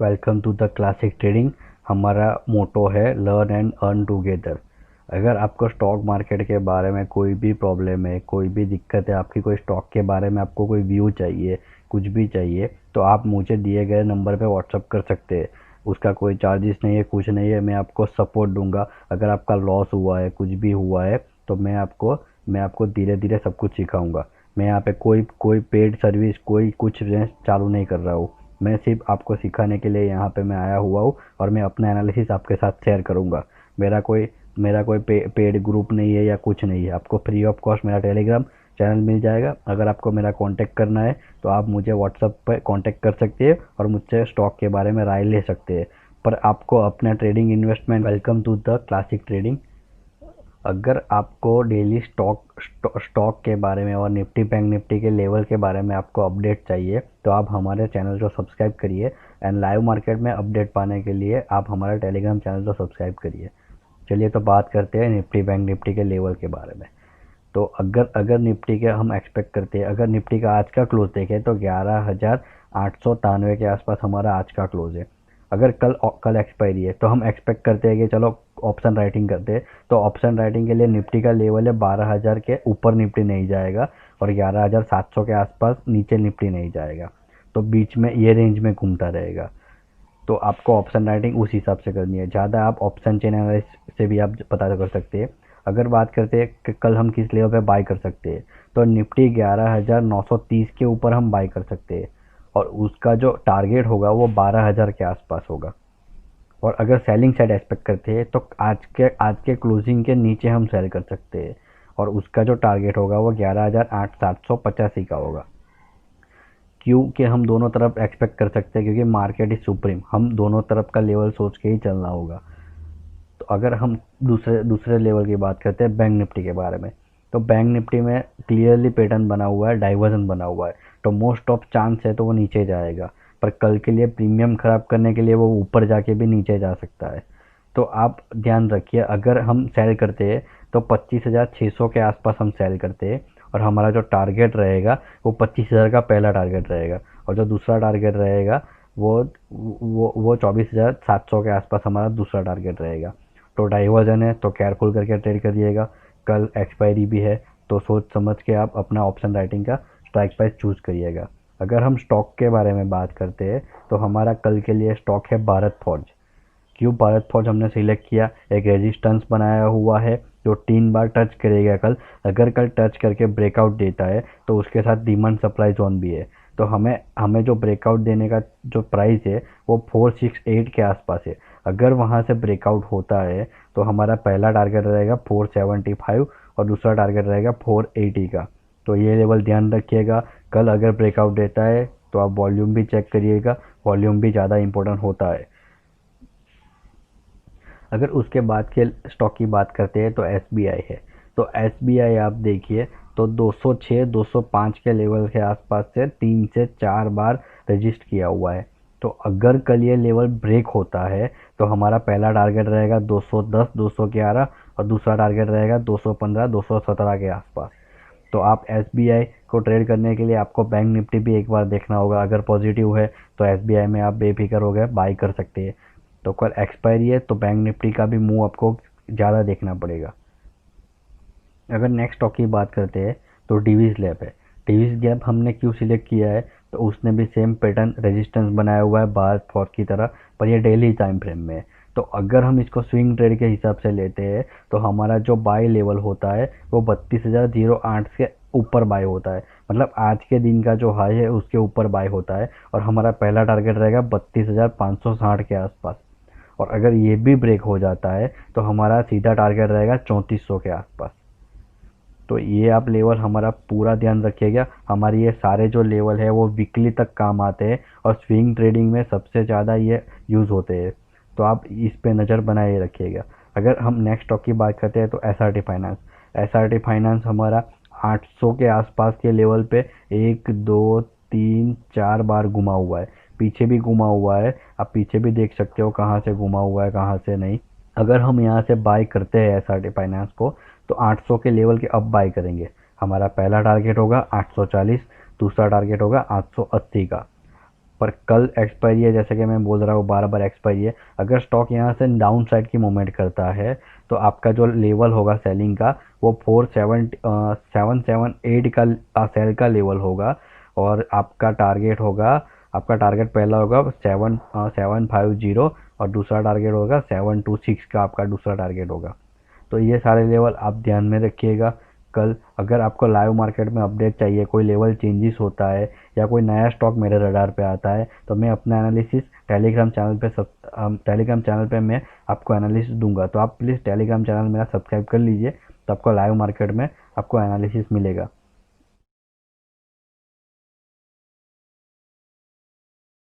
Welcome to the classic trading. हमारा motto है learn and earn together. अगर आपको स्टॉक मार्केट के बारे में कोई भी प्रॉब्लम है, कोई भी दिक्कत है, आपकी कोई स्टॉक के बारे में आपको कोई व्यू चाहिए, कुछ भी चाहिए, तो आप मुझे दिए गए नंबर पे व्हाट्सअप कर सकते हैं। उसका कोई चार्जेस नहीं है, कुछ नहीं है। मैं आपको सपोर्ट दूंगा। अगर आपका लॉस हुआ है, कुछ भी हुआ है, तो मैं आपको धीरे धीरे सब कुछ सिखाऊंगा। मैं यहाँ पे कोई कोई पेड सर्विस, कोई कुछ मैं चालू नहीं कर रहा हूँ। मैं सिर्फ आपको सिखाने के लिए यहाँ पे मैं आया हुआ हूँ और मैं अपना एनालिसिस आपके साथ शेयर करूँगा। मेरा कोई पेड ग्रुप नहीं है या कुछ नहीं है। आपको फ्री ऑफ कॉस्ट मेरा टेलीग्राम चैनल मिल जाएगा। अगर आपको मेरा कांटेक्ट करना है तो आप मुझे व्हाट्सएप पर कांटेक्ट कर सकते हैं और मुझसे स्टॉक के बारे में राय ले सकते हैं। पर आपको अपना trading investment, welcome to the classic trading. अगर आपको डेली स्टॉक के बारे में और निफ्टी बैंक निफ्टी के लेवल के बारे में आपको अपडेट चाहिए तो आप हमारे चैनल को सब्सक्राइब करिए। एंड लाइव मार्केट में अपडेट पाने के लिए आप हमारे टेलीग्राम चैनल को सब्सक्राइब करिए। चलिए तो बात करते हैं निफ्टी बैंक निफ्टी के लेवल के बारे में। तो अगर अगर निफ्टी के हम एक्सपेक्ट करते हैं, अगर निफ्टी का आज का क्लोज देखें तो 11,893 के आसपास हमारा आज का क्लोज है। अगर कल एक्सपायरी है तो हम एक्सपेक्ट करते हैं कि चलो ऑप्शन राइटिंग करते हैं, तो ऑप्शन राइटिंग के लिए निफ्टी का लेवल है 12,000 के ऊपर निफ्टी नहीं जाएगा और 11,700 के आसपास नीचे निफ्टी नहीं जाएगा। तो बीच में ये रेंज में घूमता रहेगा। तो आपको ऑप्शन राइटिंग उस हिसाब से करनी है। ज़्यादा आप ऑप्शन चेन एनालिसिस से भी आप पता कर सकते हैं। अगर बात करते हैं कि कल हम किस लेवल पे बाय कर सकते हैं, तो निफ्टी 11,930 के ऊपर हम बाय कर सकते हैं और उसका जो टारगेट होगा वो 12,000 के आसपास होगा। और अगर सेलिंग साइड एक्सपेक्ट करते हैं तो आज के क्लोजिंग के नीचे हम सेल कर सकते हैं और उसका जो टारगेट होगा वो 11,785 का होगा। क्यों कि हम दोनों तरफ एक्सपेक्ट कर सकते हैं, क्योंकि मार्केट इज सुप्रीम। हम दोनों तरफ का लेवल सोच के ही चलना होगा। तो अगर हम दूसरे दूसरे लेवल की बात करते हैं बैंक निफ्टी के बारे में, तो बैंक निफ्टी में क्लियरली पैटर्न बना हुआ है, डाइवर्जन बना हुआ है। तो मोस्ट ऑफ चांस है तो वो नीचे जाएगा, पर कल के लिए प्रीमियम खराब करने के लिए वो ऊपर जाके भी नीचे जा सकता है। तो आप ध्यान रखिए, अगर हम सेल करते हैं तो 25,600 के आसपास हम सेल करते हैं और हमारा जो टारगेट रहेगा वो 25,000 का पहला टारगेट रहेगा और जो दूसरा टारगेट रहेगा वो 24,700 के आसपास हमारा दूसरा टारगेट रहेगा। तो डाइवर्जन है तो केयरफुल करके ट्रेड करिएगा। कल एक्सपायरी भी है तो सोच समझ के आप अपना ऑप्शन राइटिंग का स्ट्राइक प्राइस चूज करिएगा। अगर हम स्टॉक के बारे में बात करते हैं तो हमारा कल के लिए स्टॉक है भारत फॉर्ज। क्यों भारत फॉर्ज हमने सिलेक्ट किया? एक रेजिस्टेंस बनाया हुआ है जो 3 बार टच करेगा कल। अगर कल टच करके ब्रेकआउट देता है तो उसके साथ डिमांड सप्लाई जोन भी है। तो हमें हमें जो ब्रेकआउट देने का जो प्राइस है वो 468 के आसपास है। अगर वहाँ से ब्रेकआउट होता है तो हमारा पहला टारगेट रहेगा 475 और दूसरा टारगेट रहेगा 480 का। तो ये लेवल ध्यान रखिएगा। कल अगर ब्रेकआउट देता है तो आप वॉल्यूम भी चेक करिएगा, वॉल्यूम भी ज़्यादा इंपॉर्टेंट होता है। अगर उसके बाद के स्टॉक की बात करते हैं तो एसबीआई है। तो एसबीआई आप देखिए तो 206 205 के लेवल के आसपास से 3 से 4 बार रजिस्ट किया हुआ है। तो अगर कल ये लेवल ब्रेक होता है तो हमारा पहला टारगेट रहेगा 210 211 और दूसरा टारगेट रहेगा 215 217 के आसपास। तो आप एसबीआई को ट्रेड करने के लिए आपको बैंक निफ्टी भी एक बार देखना होगा। अगर पॉजिटिव है तो एसबीआई में आप बेफिक्र हो गए बाई कर सकते हैं। तो कल एक्सपायरी है तो बैंक निफ्टी का भी मूव आपको ज़्यादा देखना पड़ेगा। अगर नेक्स्ट स्टॉक की बात करते हैं तो डिवीज लैब है। डिवीज लैब हमने क्यों सिलेक्ट किया है? तो उसने भी सेम पैटर्न रेजिस्टेंस बनाया हुआ है भारत फॉर की तरह, पर ये डेली टाइम फ्रेम में है। तो अगर हम इसको स्विंग ट्रेड के हिसाब से लेते हैं तो हमारा जो बाय लेवल होता है वो 32,008 के ऊपर बाय होता है। मतलब आज के दिन का जो हाई है उसके ऊपर बाय होता है और हमारा पहला टारगेट रहेगा 32,560 के आसपास। और अगर ये भी ब्रेक हो जाता है तो हमारा सीधा टारगेट रहेगा 3400 के आसपास। तो ये आप लेवल हमारा पूरा ध्यान रखिएगा। हमारे ये सारे जो लेवल है वो वीकली तक काम आते हैं और स्विंग ट्रेडिंग में सबसे ज़्यादा ये यूज़ होते हैं। तो आप इस पे नज़र बनाए रखिएगा। अगर हम नेक्स्ट स्टॉक की बात करते हैं तो एसआरटी फाइनेंस। एसआरटी फाइनेंस हमारा 800 के आसपास के लेवल पे 1 2 3 4 बार घुमा हुआ है, पीछे भी घुमा हुआ है। आप पीछे भी देख सकते हो कहाँ से घुमा हुआ है कहाँ से नहीं। अगर हम यहाँ से बाय करते हैं एसआरटी फाइनेंस को तो 800 के लेवल के अब बाय करेंगे। हमारा पहला टारगेट होगा 840, दूसरा टारगेट होगा 880 का। पर कल एक्सपायरी है, जैसे कि मैं बोल रहा हूँ बार बार एक्सपायरी है। अगर स्टॉक यहाँ से डाउन साइड की मूवमेंट करता है तो आपका जो लेवल होगा सेलिंग का वो 778 का सेल का लेवल होगा। और आपका टारगेट पहला होगा 750 और दूसरा टारगेट होगा 726 का आपका दूसरा टारगेट होगा। तो ये सारे लेवल आप ध्यान में रखिएगा। कल अगर आपको लाइव मार्केट में अपडेट चाहिए, कोई लेवल चेंजेस होता है या कोई नया स्टॉक मेरे रडार पे आता है, तो मैं अपना एनालिसिस टेलीग्राम चैनल पे मैं आपको एनालिसिस दूंगा। तो आप प्लीज़ टेलीग्राम चैनल मेरा सब्सक्राइब कर लीजिए, तो आपको लाइव मार्केट में आपको एनालिसिस मिलेगा।